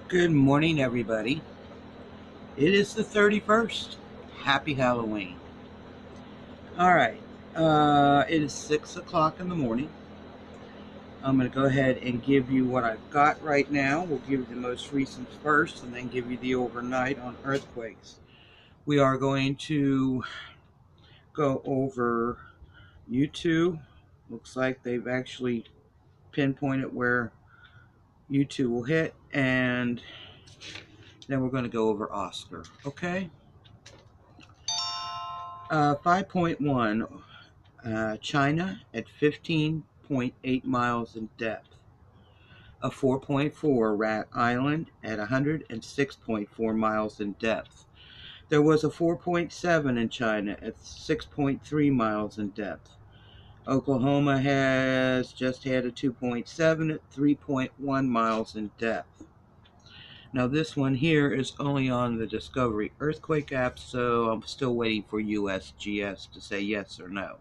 Good morning, everybody. It is the 31st. Happy Halloween. All right. It is 6 o'clock in the morning. I'm going to go ahead and give you what I've got right now. We'll give you the most recent first and then give you the overnight on earthquakes. We are going to go over Yutu. Looks like they've actually pinpointed where Yutu will hit, and then we're going to go over Oscar. Okay? 5.1. China at 15.8 miles in depth. A 4.4 Rat Island at 106.4 miles in depth. There was a 4.7 in China at 6.3 miles in depth. Oklahoma has just had a 2.7 at 3.1 miles in depth. Now this one here is only on the Discovery Earthquake app, so I'm still waiting for USGS to say yes or no.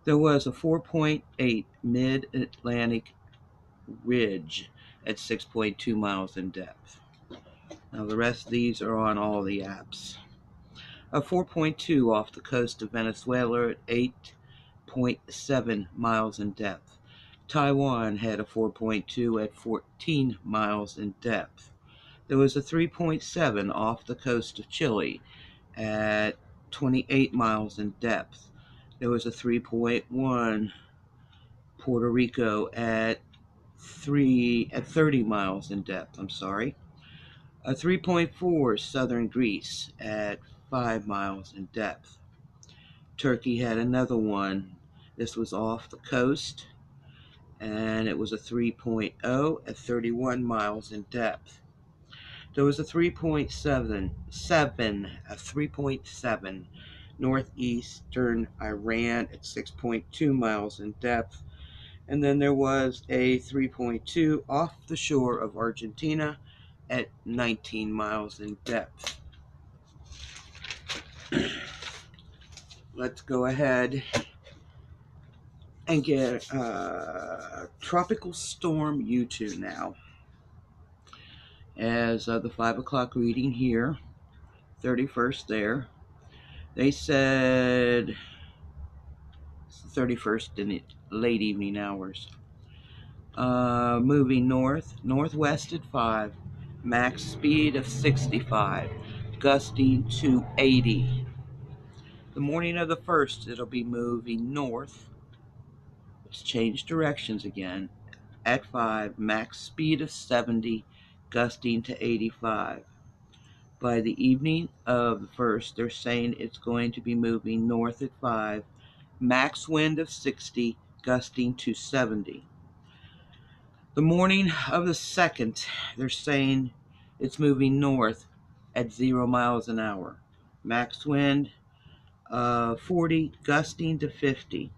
There was a 4.8 mid-Atlantic ridge at 6.2 miles in depth. Now the rest of these are on all the apps. A 4.2 off the coast of Venezuela at 8.7 miles in depth. Taiwan had a 4.2 at 14 miles in depth. There was a 3.7 off the coast of Chile at 28 miles in depth. There was a 3.1 Puerto Rico at 30 miles in depth. A 3.4 southern Greece at 5 miles in depth. Turkey had another one. This was off the coast, and it was a 3.0 at 31 miles in depth. There was a 3.7 northeastern Iran at 6.2 miles in depth. And then there was a 3.2 off the shore of Argentina at 19 miles in depth. Let's go ahead and get Tropical Storm Yutu now. As the 5 o'clock reading here, 31st there, they said it's the 31st in late evening hours. Moving northwest at 5, max speed of 65, gusting to 80. The morning of the 1st, it'll be moving north. It's changed directions again at 5, max speed of 70, gusting to 85. By the evening of the 1st, they're saying it's going to be moving north at 5, max wind of 60, gusting to 70. The morning of the 2nd, they're saying it's moving north at 0 miles an hour. Max wind 40, gusting to 50.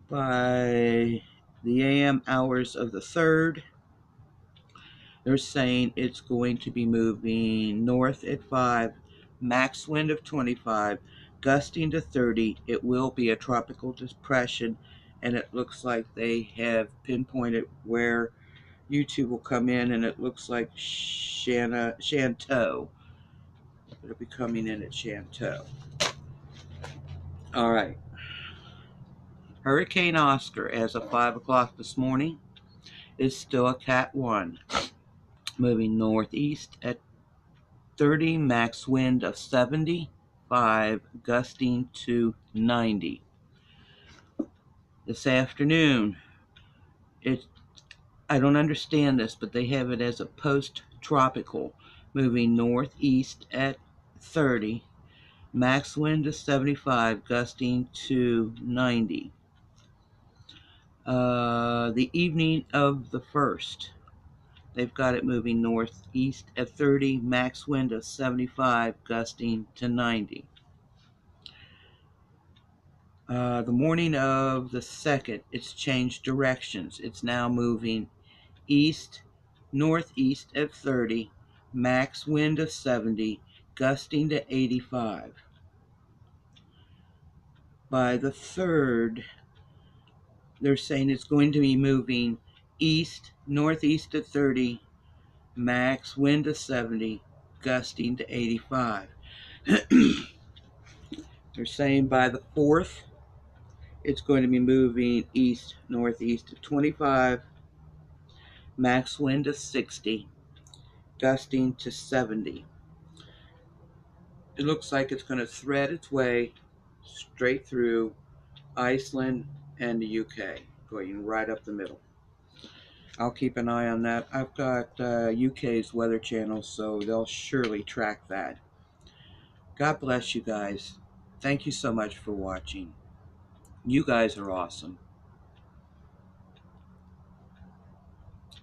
By the AM hours of the 3rd, they're saying it's going to be moving north at 5, max wind of 25, gusting to 30. It will be a tropical depression, and it looks like they have pinpointed where Yutu will come in, and it looks like Shantou. It'll be coming in at Shantou. All right. Hurricane Oscar, as of 5 o'clock this morning, is still a Cat 1, moving northeast at 30, max wind of 75, gusting to 90. This afternoon, I don't understand this, but they have it as a post-tropical, moving northeast at 30, max wind of 75, gusting to 90. The evening of the 1st, they've got it moving northeast at 30, max wind of 75, gusting to 90. The morning of the 2nd, it's changed directions. It's now moving northeast at 30, max wind of 70, gusting to 85. By the 3rd, they're saying it's going to be moving northeast at 30, Max wind to 70, gusting to 85. They're saying by the 4th, it's going to be moving east northeast to 25, max wind to 60, gusting to 70. It looks like it's going to thread its way straight through Iceland and the UK, going right up the middle. I'll keep an eye on that. I've got UK's weather channel, so they'll surely track that. God bless you guys. Thank you so much for watching. You guys are awesome.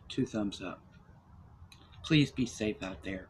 2 thumbs up. Please be safe out there.